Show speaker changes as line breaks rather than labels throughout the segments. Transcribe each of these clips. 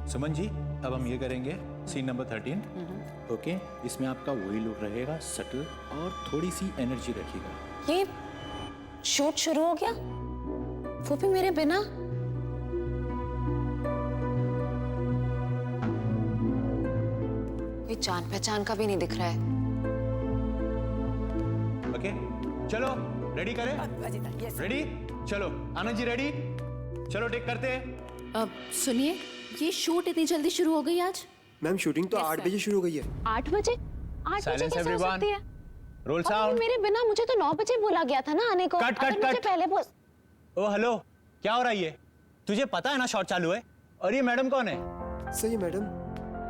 सुमन जी, अब हम ये करेंगे सीन नंबर 13। ओके, इसमें आपका वही लुक रहेगा, सटल और थोड़ी सी एनर्जी रखिएगा।
ये शूट शुरू हो गया, वो भी मेरे बिना। ये जान पहचान का भी नहीं दिख रहा है।
ओके, चलो रेडी करें। रेडी, चलो आनंद जी रेडी, चलो टेक करते हैं।
सुनिए, ये शूट इतनी जल्दी शुरू हो गई आज?
मैम शूटिंग तो 8 बजे शुरू हो गई है।
8 बजे? 8 बजे
Silence
कैसे हो
everyone.
सकती है?
रोल
और
साउंड।
मेरे बिना मुझे तो 9 बजे बोला गया था ना आने को।
कट,
अगर
कट,
मुझे
कट।
पहले बोल।
ओ हेलो, क्या हो रहा है ये? तुझे पता है ना शॉट चालू है? और ये मैडम कौन है?
सही है मैडम।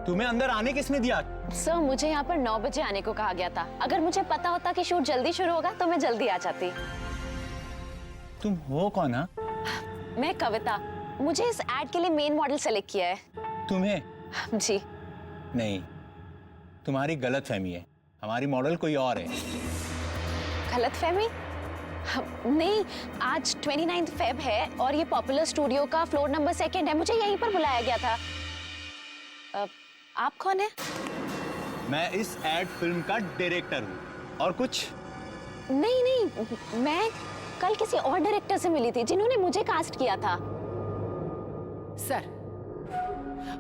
तुम्हें अंदर आने किसने दिया?
सर, मुझे यहाँ पर 9 बजे आने को कहा गया था। अगर मुझे पता होता कि शूट जल्दी शुरू होगा तो मैं जल्दी आ जाती।
तुम हो कौन? हा?
मैं कविता, मुझे इस एड के लिए मेन मॉडल सेलेक्ट किया है।
तुम्हें?
जी।
नहीं, तुम्हारी गलत फहमी है। हमारी मॉडल कोई और है।
गलत फहमी? नहीं, आज 29 फेब है और ये पॉपुलर स्टूडियो का फ्लोर नंबर 2 है। मुझे यहीं पर बुलाया गया था। आप कौन है?
मैं इस एड फिल्म का डायरेक्टर हूँ। और कुछ?
नहीं, मैं कल किसी और डायरेक्टर से मिली थी जिन्होंने मुझे कास्ट किया था।
सर,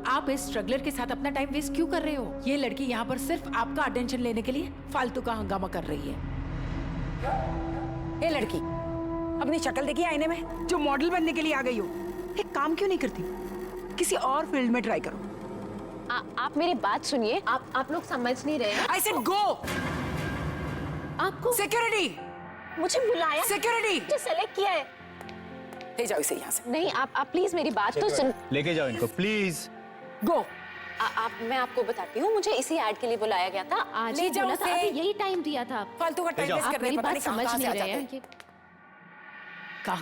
आप इस स्ट्रगलर के साथ अपना टाइम वेस्ट क्यों कर रहे हो? ये लड़की यहाँ पर सिर्फ आपका अटेंशन लेने के लिए फालतू का हंगामा कर रही है।
ये लड़की, अपनी शक्ल देखी आईने में, जो मॉडल बनने के लिए आ गई हो। एक काम क्यों नहीं करती? किसी और फील्ड में ट्राई करो।
आप मेरी बात सुनिए। आप लोग समझ नहीं रहे।
I said go.
आपको
सिक्योरिटी,
मुझे बुलाया,
सिक्योरिटी,
मुझे सेलेक्ट किया है।
ले जाओ इसे यहाँ से।
नहीं, आप प्लीज मेरी बात तो सुन।
लेके जाओ इनको प्लीज।
गो।
मैं आपको बताती हूँ, मुझे इसी एड के लिए बुलाया गया था।
आज
ले
ही
जाओ
बोला था,
उसे।
अभी यही टाइम दिया था।
फालतू का टाइम वेस्ट
आप
कर रहे
मेरी
हैं। पता
बात
नहीं
समझ
कहाँ
नहीं
से आ
रहे
जाते
हैं।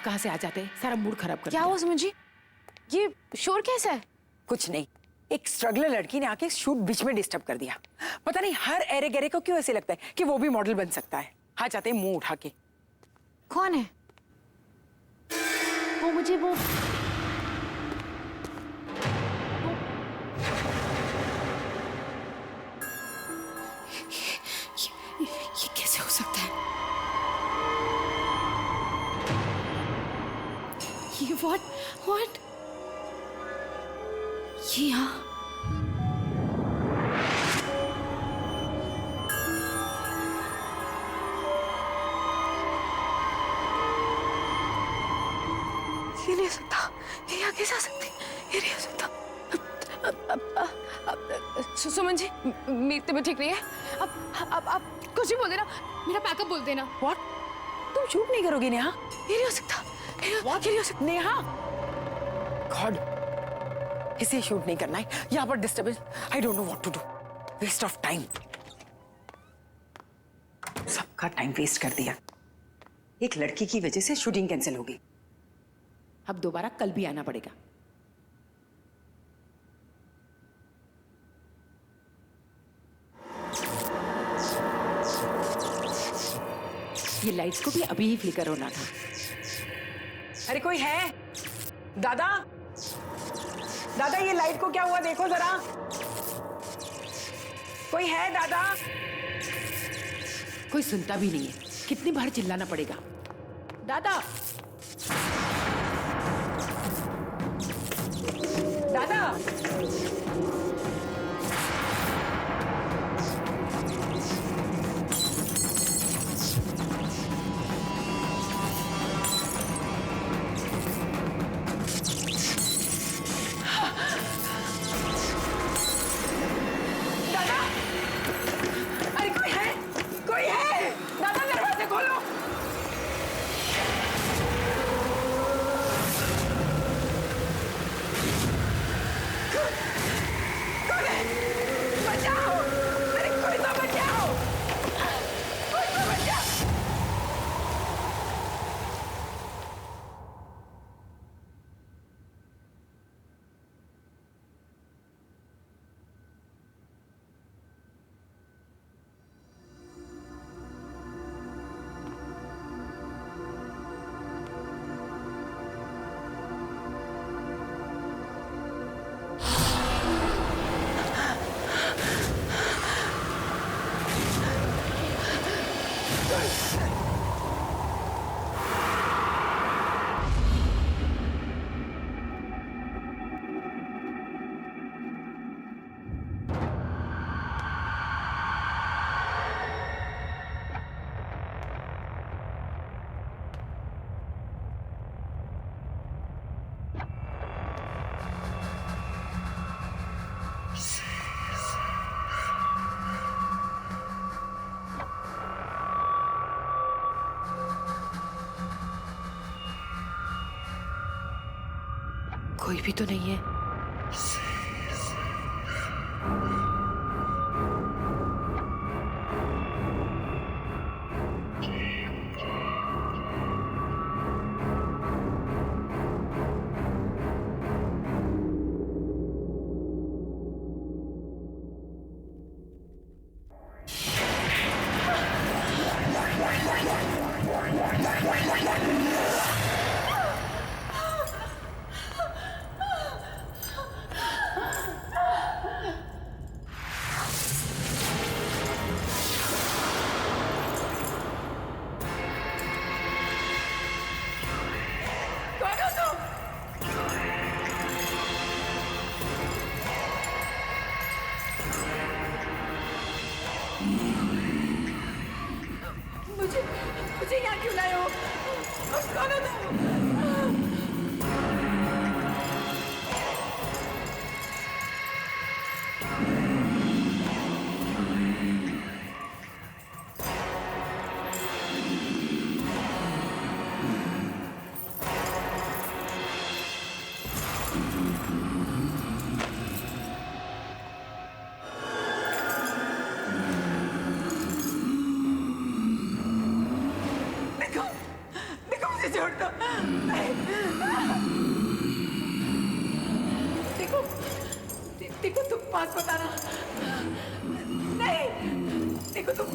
कहाँ से आ जाते हैं, सारा मूड खराब कर
क्या
दिया।
हुआ सुमन जी? ये शोर कैसा है?
कुछ नहीं, एक स्ट्रगलर लड़की ने आके शूट बीच में डिस्टर्ब कर दिया। पता नहीं हर एरे गेरे को क्यों ऐसे लगता है कि वो भी मॉडल बन सकता है। हाँ, चाहते हैं मुंह उठा के।
कौन है
वो? मुझे वो
ये कैसे हो सकता है? ये व्हाट ये यहाँ? ये नहीं हो सकता। ये यहाँ कैसे आ सकती? ये नहीं हो सकता। सुमन जी, मेरी तबीयत ठीक नहीं है। अब कुछ भी बोल देना, मेरा पैकअप बोल देना।
व्हाट? तुम शूट नहीं करोगी नेहा?
ये नहीं हो सकता। ये नहीं हो सकता।
नेहा, गॉड, इसे शूट नहीं करना है। यहाँ पर disturbance, I don't know what to do. Waste of time, सबका टाइम वेस्ट कर दिया। एक लड़की की वजह से शूटिंग कैंसिल होगी।
अब दोबारा कल भी आना पड़ेगा। ये लाइट्स को भी अभी ही फ्लिकर होना था।
अरे कोई है? दादा, दादा, ये लाइट को क्या हुआ देखो जरा। कोई है दादा?
कोई सुनता भी नहीं है। कितनी बार चिल्लाना पड़ेगा? दादा,
दादा, दादा, अरे कोई है? कोई है? दादा, दरवाजे खोलो।
कोई भी तो नहीं है।
मुझे यहाँ क्यों लाए हो? कौन हो तुम? देखो मुझे छोड़ दो। देखो देखो तुम पास बताना। नहीं देखो तुम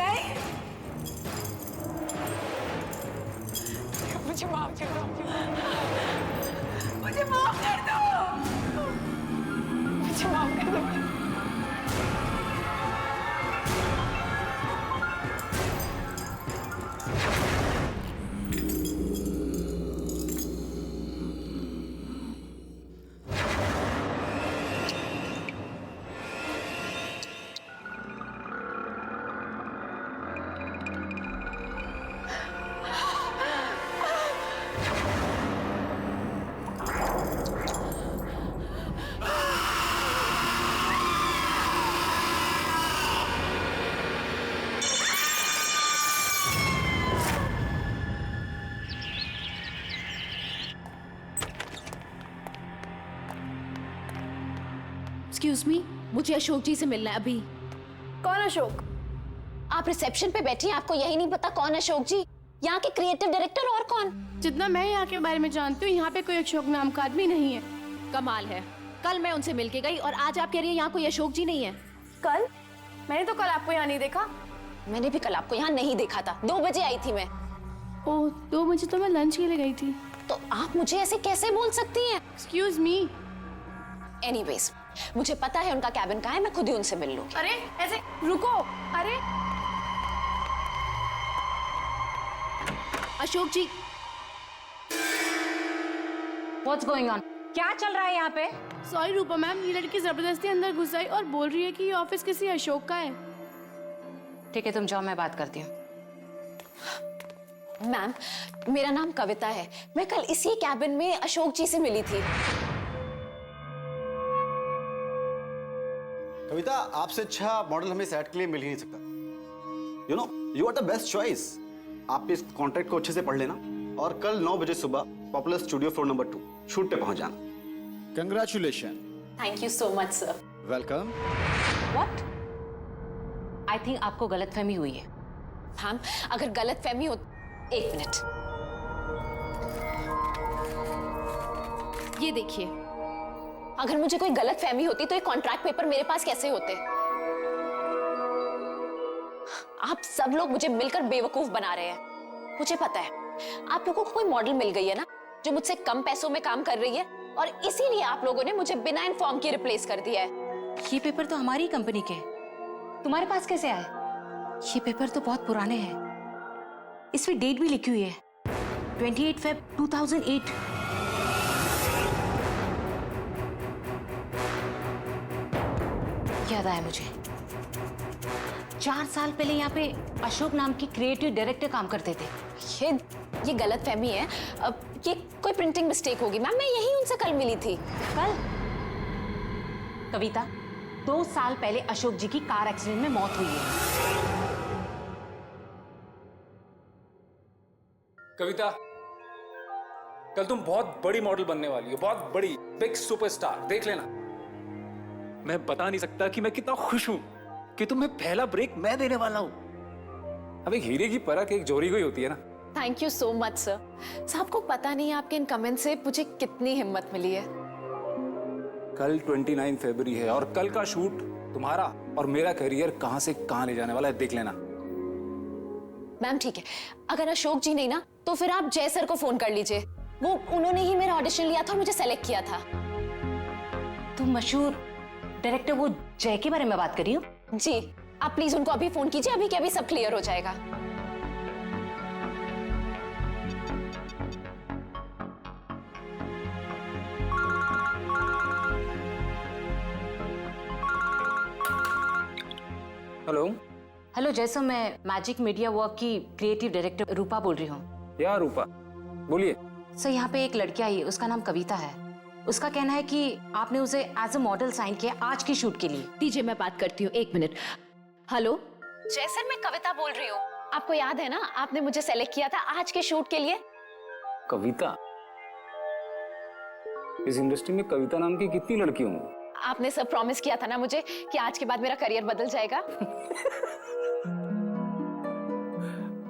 नहीं। मुझे माफ कर दो। मुझे माफ कर दो। मुझे माफ कर दो।
एक्सक्यूज मी, मुझे अशोक जी से मिलना है अभी।
कौन अशोक? आप रिसेप्शन पे बैठी हैं, आपको यही नहीं पता कौन अशोक जी? यहाँ के क्रिएटिव डायरेक्टर और कौन?
जितना मैं यहाँ के बारे में जानती हूँ, यहाँ पे कोई अशोक नाम का आदमी नहीं है। कमाल है, कल मैं उनसे मिल के गई और आज आप कह रही हैं यहाँ कोई अशोक जी नहीं है।
कल? मैंने तो कल आपको यहाँ नहीं देखा। मैंने भी कल आपको यहाँ नहीं देखा था। 2 बजे आई थी मैं।
ओह, 2 बजे तो मैं लंच के लिए गई थी।
तो आप मुझे ऐसे कैसे बोल सकती हैं?
Excuse me.
एनीवेज, मुझे पता है उनका कैबिन कहाँ है, मैं खुद ही उनसे मिल लूंगी।
अरे ऐसे रुको। अरे अशोक जी।
What's going on? क्या चल रहा है यहाँ पे?
सॉरी रूपा मैम, ये लड़की जबरदस्ती अंदर घुस आई और बोल रही है कि ये ऑफिस किसी अशोक का है।
ठीक है, तुम जाओ, मैं बात करती हूँ।
मैम, मेरा नाम कविता है। मैं कल इसी कैबिन में अशोक जी से मिली थी।
कविता, आपसे अच्छा मॉडल हमें सेट के लिए मिल ही नहीं सकता। You know, you are the best choice. आप इस कॉन्ट्रैक्ट को अच्छे से पढ़ लेना और कल 9 बजे सुबह popular studio floor number 2 shoot पे पहुंच जाना।
Congratulation.
Thank you so much sir.
Welcome.
What? I think आपको गलतफहमी हुई है।
मैम, अगर गलतफहमी हो, 1 मिनट।
ये देखिए,
अगर मुझे कोई गलतफहमी होती तो ये कॉन्ट्रैक्ट पेपर मेरे पास कैसे होते? आप सब लोग मुझे मिलकर बेवकूफ बना रहे हैं। मुझे पता है आप लोगों को कोई मॉडल मिल गई है ना, जो मुझसे कम पैसों में काम कर रही है, और इसीलिए आप लोगों ने मुझे बिना इन्फॉर्म के रिप्लेस कर दिया है।
ये पेपर तो हमारी कंपनी के हैं। तुम्हारे पास कैसे आए? ये पेपर तो बहुत पुराने हैं। इसमें डेट भी लिखी हुई है, 28 फेब 2008। याद आया मुझे, 4 साल पहले यहाँ पे अशोक नाम की क्रिएटिव डायरेक्टर काम करते थे।
ये गलत फहमी है। अब ये कोई प्रिंटिंग मिस्टेक होगी मैम, मैं यही उनसे कल मिली थी।
कल? कविता, 2 साल पहले अशोक जी की कार एक्सीडेंट में मौत हुई है।
कविता, कल तुम बहुत बड़ी मॉडल बनने वाली हो, बहुत बड़ी, बिग सुपरस्टार। देख लेना। मैं बता नहीं सकता कि मैं कितना खुश हूं कि तुम्हें पहला ब्रेक मैं देने वाला हूं। अब एक हीरे की परख एक जोरी को ही होती है ना।
Thank you so much sir. आपको पता नहीं आपके इन कमेंट से मुझे कितनी हिम्मत मिली है।
कल 29 फरवरी है और कल का शूट तुम्हारा और मेरा करियर कहां से कहां ले जाने वाला है, देख लेना।
मैम ठीक है, अगर अशोक जी नहीं ना तो फिर आप जय सर को फोन कर लीजिए। उन्होंने ही मेरा ऑडिशन लिया था और मुझे सेलेक्ट किया था।
तुम मशहूर डायरेक्टर वो जय के बारे में बात कर रही हो?
जी, आप प्लीज उनको अभी फोन कीजिए, अभी के अभी सब क्लियर हो जाएगा।
हेलो।
हेलो जय सर, मैं मैजिक मीडिया वर्क की क्रिएटिव डायरेक्टर रूपा बोल रही हूँ।
या रूपा, बोलिए।
सर यहाँ पे एक लड़की आई है, उसका नाम कविता है। उसका कहना है कि आपने उसे एज अ मॉडल साइन किया आज की शूट के लिए।
दीजिए मैं बात करती हूँ, 1 मिनट। हेलो
जय सर, मैं कविता बोल रही हूँ। आपको याद है ना, आपने मुझे सेलेक्ट किया था आज के शूट के लिए।
कविता, इस इंडस्ट्री में कविता नाम की कितनी लड़कियां होंगी?
आपने सब प्रॉमिस किया था ना मुझे कि आज के बाद मेरा करियर बदल जाएगा।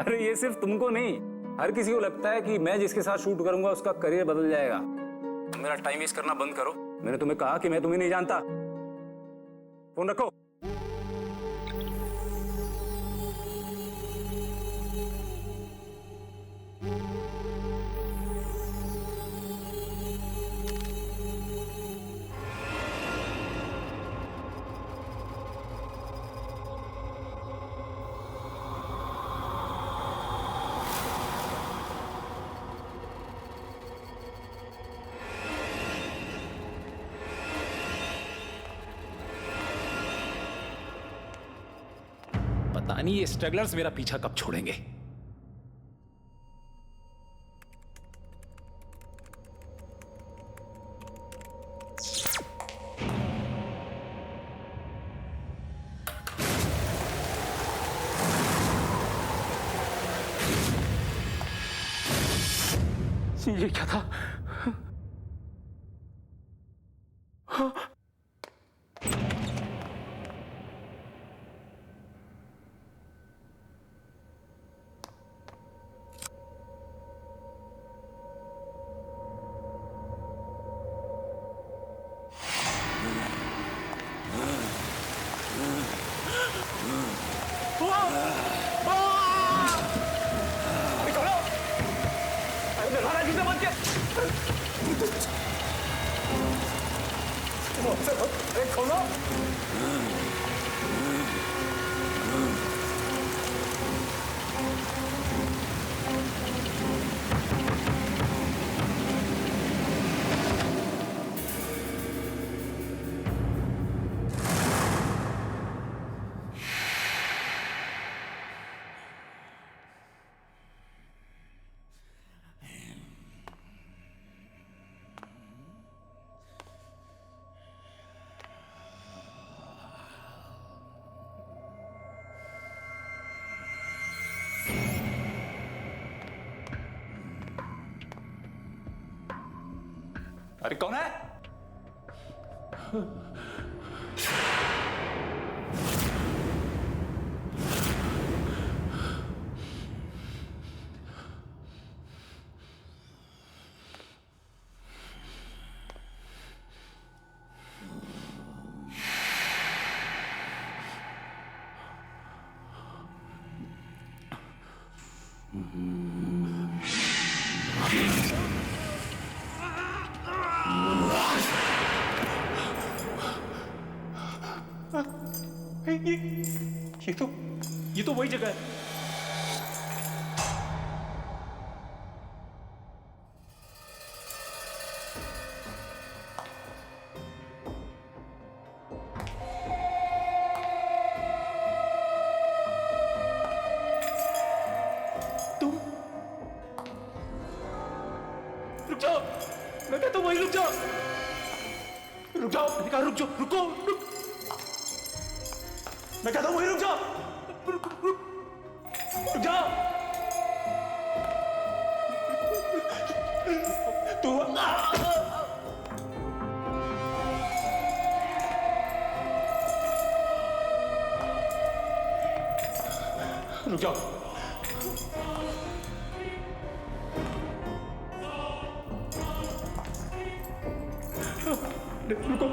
अरे ये सिर्फ तुमको नहीं, हर किसी को लगता है कि मैं जिसके साथ शूट करूंगा उसका करियर बदल जाएगा। मेरा टाइम वेस्ट करना बंद करो। मैंने तुम्हें कहा कि मैं तुम्हें नहीं जानता। फोन रखो। पता नहीं ये स्ट्रगलर्स मेरा पीछा कब छोड़ेंगे। ये क्या था? अरे कौन है? ये तो वही जगह है। रुक जाओ, मैं कहता हूँ वही रुक जाओ, रुक जाओ, मैंने कहा रुक जाओ, रुको, रुक, मैं कहता हूँ वही रुक जाओ, रुक जाओ, तू रुक जाओ, रुको,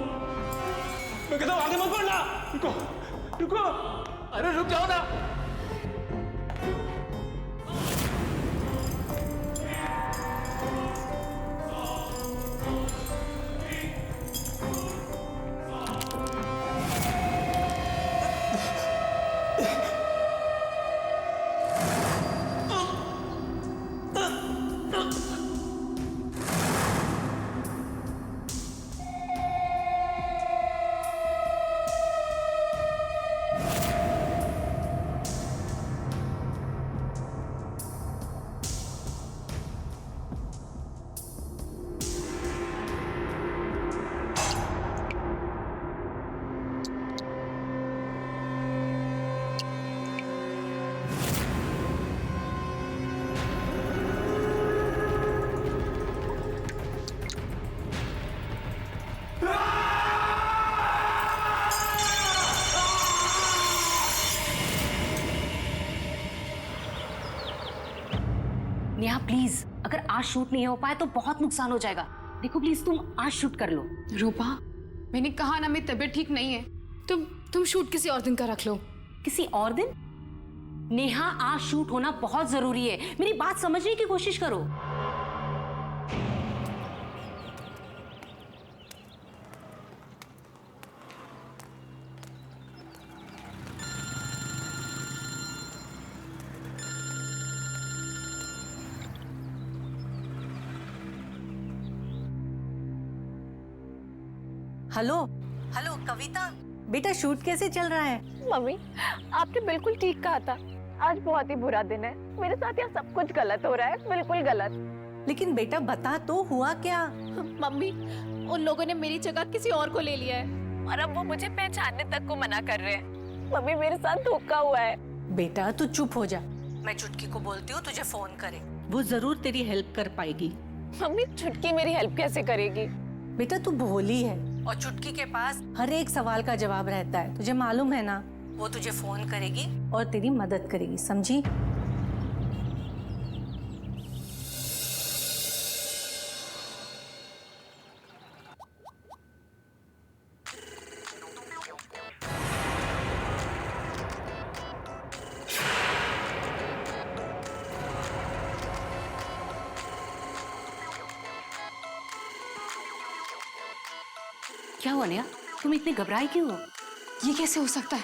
मैं कहता हूँ आगे मत बढ़ना, रुको, रुको, अरे रुक जाओ ना।
नेहा प्लीज, अगर आज शूट नहीं हो पाए तो बहुत नुकसान हो जाएगा। देखो प्लीज तुम आज शूट कर लो।
रूपा, मैंने कहा ना मेरी तबीयत ठीक नहीं है। तुम शूट किसी और दिन का रख लो।
किसी और दिन? नेहा आज शूट होना बहुत जरूरी है, मेरी बात समझने की कोशिश करो।
हेलो हेलो कविता, बेटा शूट कैसे चल रहा है?
मम्मी, आपने बिल्कुल ठीक कहा था। आज बहुत ही बुरा दिन है, मेरे साथ यहाँ सब कुछ गलत हो रहा है, बिल्कुल गलत।
लेकिन बेटा बता तो हुआ क्या?
मम्मी, उन लोगों ने मेरी जगह किसी और को ले लिया है
और अब वो मुझे पहचानने तक को मना कर रहे हैं। मम्मी, मेरे साथ धोखा हुआ है।
बेटा तू चुप हो जा, मैं चुटकी को बोलती हूँ तुझे फोन करे, वो जरूर तेरी हेल्प कर पाएगी।
मम्मी, चुटकी मेरी हेल्प कैसे करेगी?
बेटा तू भोली है और चुटकी के पास हर एक सवाल का जवाब रहता है, तुझे मालूम है ना। वो तुझे फोन करेगी और तेरी मदद करेगी, समझी?
क्या हुआ नेहा, तुम इतने घबराई क्यों हो?
ये कैसे हो सकता है?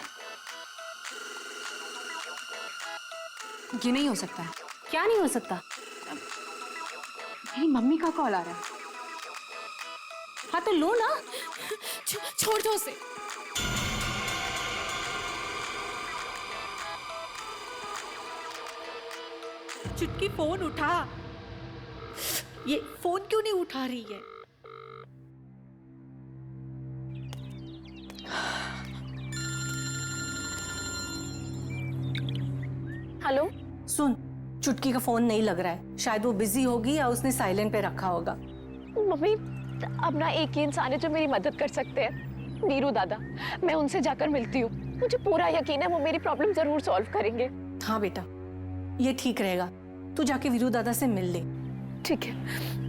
ये नहीं हो सकता है।
क्या नहीं हो सकता?
मेरी मम्मी का कॉल आ रहा है।
हाँ तो लो ना।
छोड़ दो उसे।
चुटकी फोन उठा, ये फोन क्यों नहीं उठा रही है?
हेलो,
सुन, चुटकी का फोन नहीं लग रहा है, शायद वो बिजी होगी या उसने साइलेंट पे रखा होगा।
मम्मी, अब ना एक ही इंसान है जो मेरी मदद कर सकते हैं, वीरू दादा। मैं उनसे जाकर मिलती हूँ, मुझे पूरा यकीन है वो मेरी प्रॉब्लम जरूर सॉल्व करेंगे।
हाँ बेटा, ये ठीक रहेगा, तू जाके वीरू दादा से मिल ले।
ठीक है।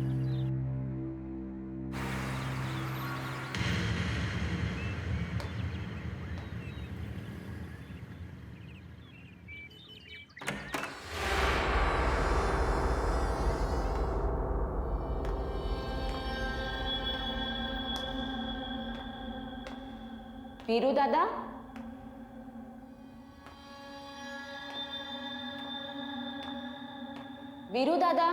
वीरू दादा, वीरू दादा।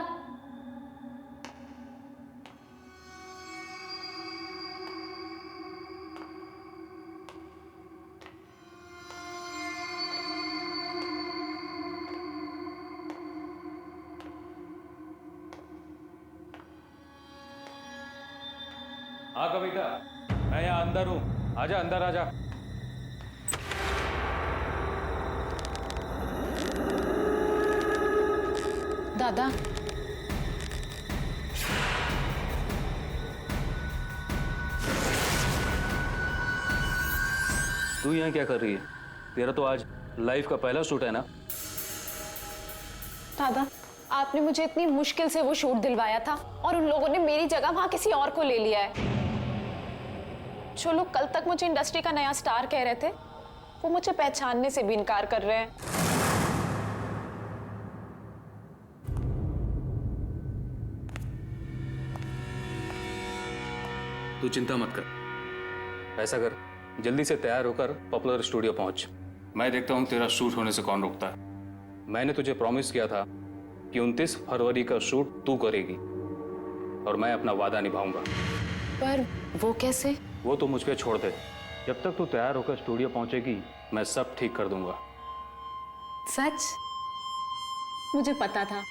हाँ कविता, मैं यहाँ अंदर हूँ, आजा अंदर आजा।
दादा,
तू यहाँ क्या कर रही है? तेरा तो आज लाइफ का पहला शूट है ना?
दादा, आपने मुझे इतनी मुश्किल से वो शूट दिलवाया था और उन लोगों ने मेरी जगह वहां किसी और को ले लिया है। जो लोग कल तक मुझे इंडस्ट्री का नया स्टार कह रहे थे, वो मुझे पहचानने से भी इनकार कर रहे हैं।
तू चिंता मत कर। ऐसा कर, जल्दी से तैयार होकर पॉपुलर स्टूडियो पहुंच। मैं देखता हूं तेरा शूट होने से कौन रोकता है। मैंने तुझे प्रॉमिस किया था कि 29 फरवरी का शूट तू करेगी और मैं अपना वादा निभाऊंगा।
पर वो कैसे?
वो तो मुझ पे छोड़ दे। जब तक तू तैयार होकर स्टूडियो पहुंचेगी, मैं सब ठीक कर दूंगा।
सच? मुझे पता था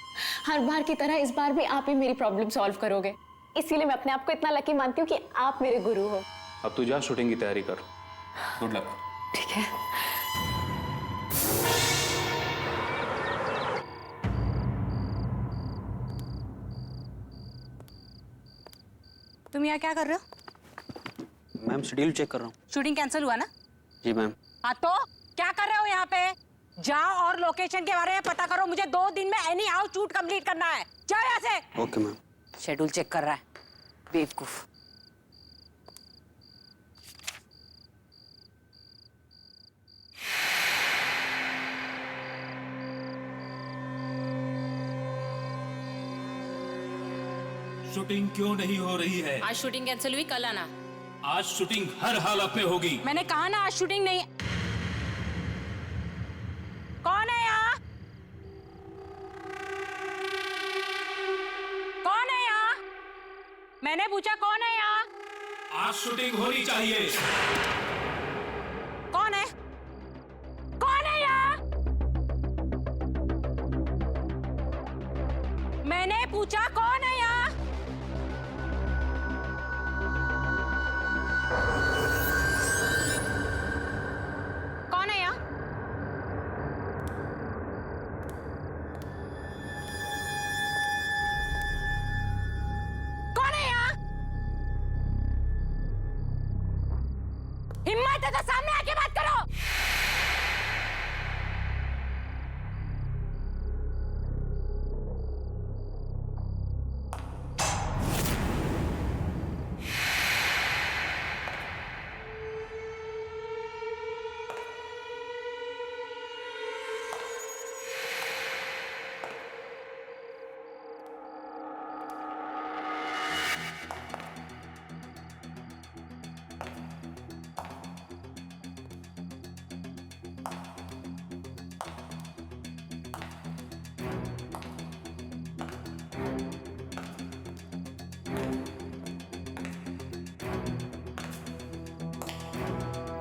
हर बार की तरह इस बार भी आप ही मेरी प्रॉब्लम सॉल्व करोगे, इसीलिए मैं अपने आप को इतना लकी मानती हूँ कि आप मेरे गुरु हो।
अब तू जा शूटिंग की तैयारी कर। Good luck.
ठीक है।
तुम यहाँ क्या कर रहे हो?
मैम शेड्यूल चेक कर रहा हूँ।
शूटिंग कैंसिल हुआ ना?
जी मैम।
हाँ तो क्या कर रहे हो यहाँ पे? जाओ और लोकेशन के बारे में पता करो। मुझे 2 दिन में एनी हाउ शूट कंप्लीट करना है। जाओ यहाँ से।
Okay ma'am.
शेड्यूल चेक कर रहा है, बेवकूफ।
शूटिंग क्यों नहीं हो रही है?
आज शूटिंग कैंसिल हुई, कल आना।
आज शूटिंग हर हालत में होगी।
मैंने कहा ना आज शूटिंग नहीं। कौन है यहाँ? कौन है यहाँ? मैंने पूछा कौन है यहाँ?
आज शूटिंग होनी चाहिए।
कौन है? कौन है यहाँ? मैंने पूछा कौन है यहाँ? कौन है यहाँ? कौन है यहाँ? हिम्मत है तो सामने आके बात करो।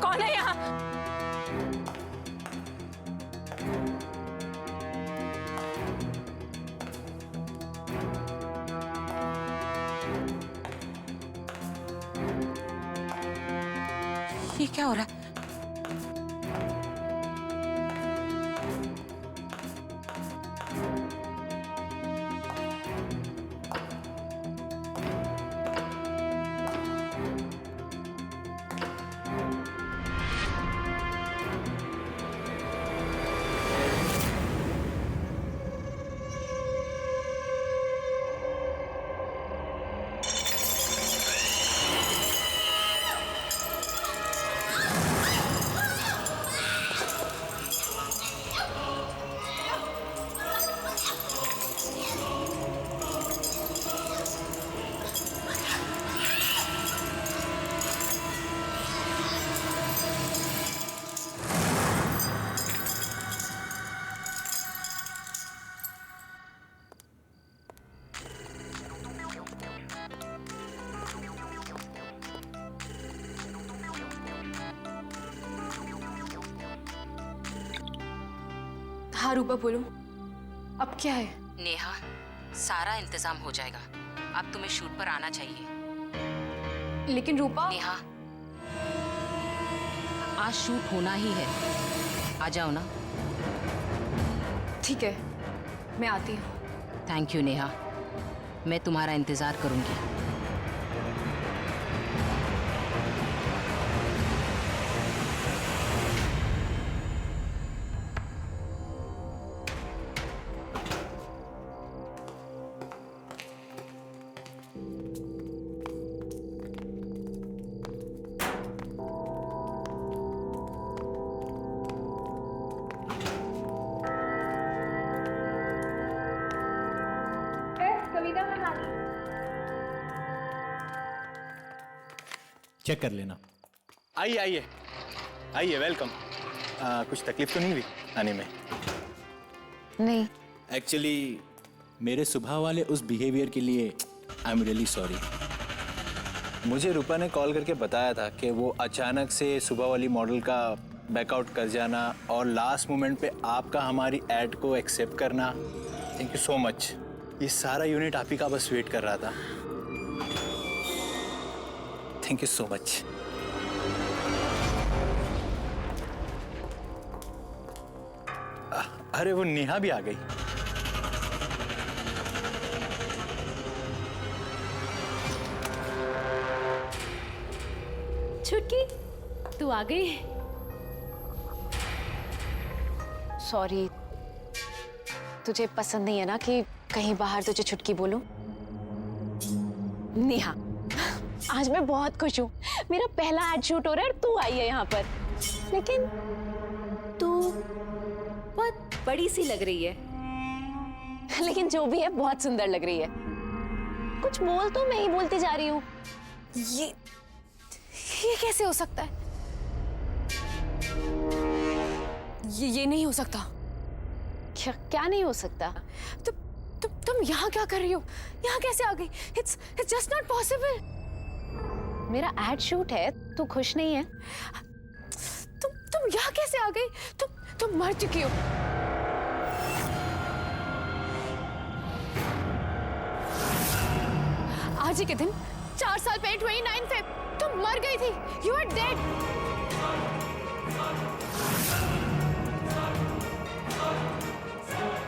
कौन है यहाँ? ये क्या हो रहा है?
हाँ रूपा बोलो, अब क्या है?
नेहा, सारा इंतजाम हो जाएगा, अब तुम्हें शूट पर आना चाहिए।
लेकिन रूपा।
नेहा, आज शूट होना ही है, आ जाओ ना।
ठीक है, मैं आती हूँ।
थैंक यू नेहा, मैं तुम्हारा इंतजार करूंगी।
चेक कर लेना। आइए आइए आइए, वेलकम। कुछ तकलीफ तो नहीं हुई आने में?
नहीं।
एक्चुअली मेरे सुबह वाले उस बिहेवियर के लिए आई एम रियली सॉरी। मुझे रूपा ने कॉल करके बताया था कि वो अचानक से सुबह वाली मॉडल का बैकआउट कर जाना और लास्ट मोमेंट पे आपका हमारी ऐड को एक्सेप्ट करना। Thank you so much. ये सारा यूनिट आप ही का बस वेट कर रहा था। Thank you so much. अरे वो नेहा भी आ गई।
छुटकी, तू आ गई?
सॉरी, तुझे पसंद नहीं है ना कि कहीं बाहर तुझे छुटकी बोलूं? नेहा, आज मैं बहुत खुश हूँ। मेरा पहला एड शूट हो रहा है और तू आई है यहाँ पर। लेकिन
तू बहुत बड़ी सी लग रही है।
लेकिन जो भी है बहुत सुंदर लग रही है। कुछ बोल तो मैं ही बोलती जा रही हूँ। ये कैसे हो सकता है? ये नहीं हो सकता। क्या नहीं हो सकता? तुम यहाँ क्या कर रही हो? यहाँ कैसे आ गई? It's just not possible. मेरा एड शूट है, तू खुश नहीं है? तुम यहाँ कैसे आ गई? तुम मर चुकी हो। आज ही के दिन 4 साल पहले 29 फेब तुम मर गई थी। You are dead.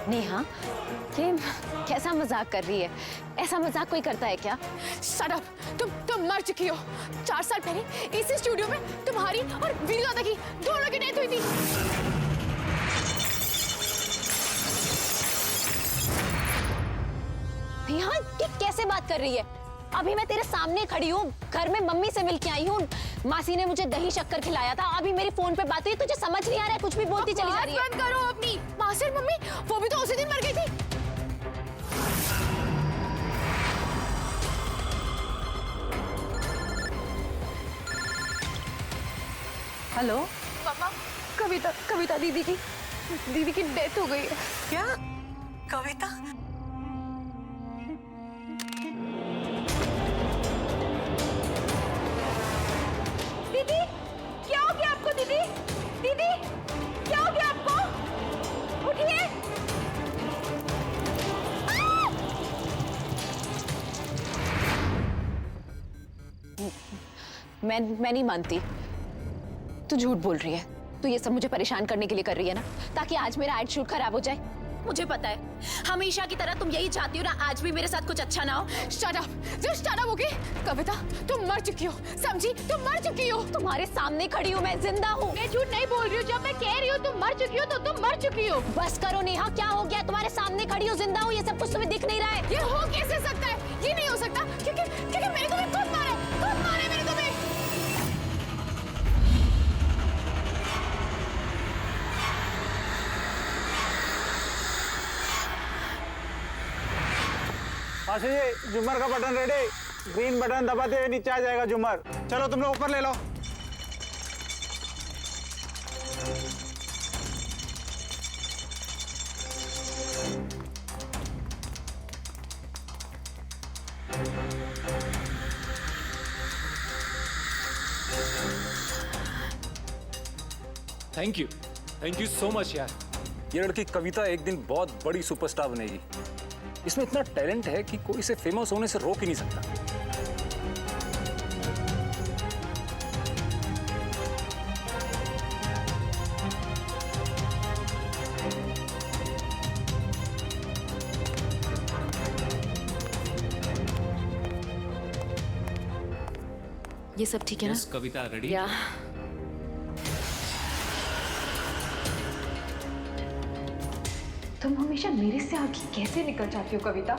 नेहा, ये कैसा मजाक कर रही है? ऐसा मजाक कोई करता है क्या? Shut up! तुम मर चुकी हो। 4 साल पहले इसी स्टूडियो में तुम्हारी और वीरदादा की दोनों की डेथ हुई थी। नेहा, ये कैसे बात कर रही है? अभी मैं तेरे सामने खड़ी हूँ, घर में मम्मी से मिलके आई हूँ। मासी ने मुझे दही शक्कर खिलाया था। अभी मेरी फोन पे बात हुई, तुझे समझ नहीं आ रहा है? कुछ भी बोलती चली जा रही है। बंद करो अपनी। मासी और मम्मी, वो भी तो उसी दिन मर गई थी।
हेलो
मम्मा, कविता दीदी की डेथ हो गई है।
क्या? कविता?
दीदी, क्या हो गया आपको? दीदी, क्या हो गया आपको? उठिए। मैं नहीं मानती। तू झूठ बोल रही है। तू ये सब मुझे परेशान करने के लिए कर रही है ना, ताकि आज मेरा एड शूट खराब हो जाए। मुझे पता है, हमेशा की तरह तुम यही चाहती हो ना, आज भी मेरे साथ कुछ अच्छा ना हो। Shut up, just shut up, okay? Kavita, तुम मर चुकी हो, समझी? तुम मर चुकी हो। तुम्हारे सामने खड़ी हूँ मैं, जिंदा हूँ। मैं झूठ नहीं बोल रही हूँ। जब मैं कह रही हूँ तुम मर चुकी हो, तो तुम मर चुकी हो। बस करो नेहा, क्या हो गया? तुम्हारे सामने खड़ी हूँ, जिंदा हूँ, ये सब कुछ तुम्हें दिख नहीं रहा है? ये हो कैसे सकता है? ये नहीं हो सकता, क्योंकि मैंने तुम्हें खुद मारा मैंने तुम्हें।
मासी जी, झूमर का बटन रेडी। ग्रीन बटन दबाते हुए नीचे आ जाएगा झूमर। चलो तुम लोग ऊपर ले लो।
थैंक यू सो मच यार। ये लड़की कविता एक दिन बहुत बड़ी सुपरस्टार बनेगी। इसमें इतना टैलेंट है कि कोई इसे फेमस होने से रोक ही नहीं सकता।
ये सब ठीक है ना?
कविता रेडी?
या
तुम हमेशा मेरे से आगे कैसे निकल जाती हो कविता?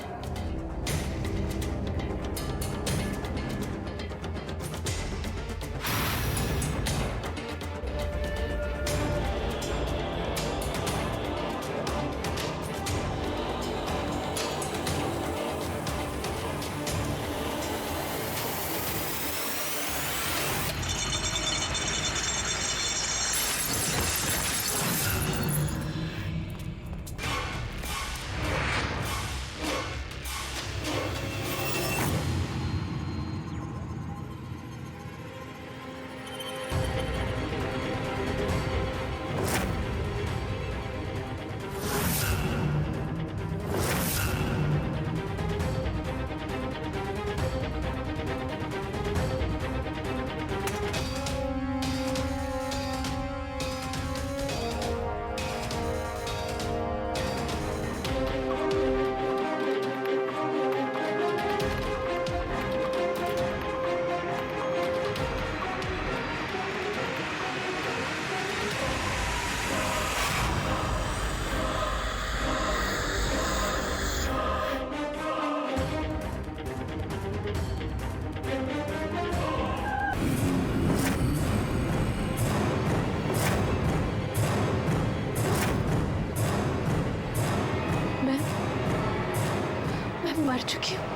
मैं मर चुकी हूँ।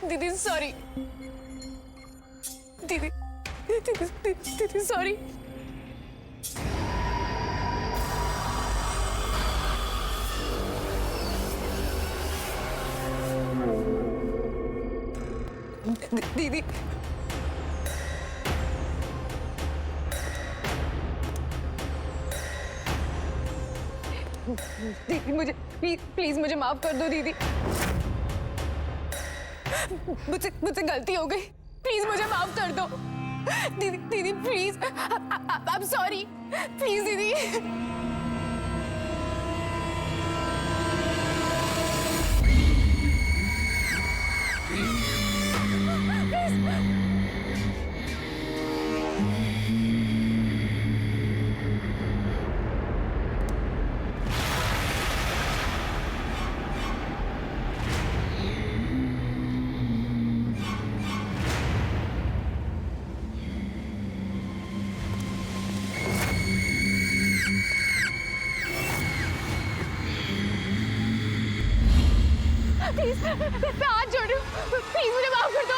दीदी सॉरी। दीदी सॉरी। दीदी दीदी मुझे प्लीज मुझे माफ कर दो दीदी। मुझसे गलती हो गई, प्लीज मुझे माफ कर दो दीदी please. I am sorry, please दीदी। प्लीज मैं हाथ जोड़ रही हूँ, प्लीज मुझे माफ कर दो।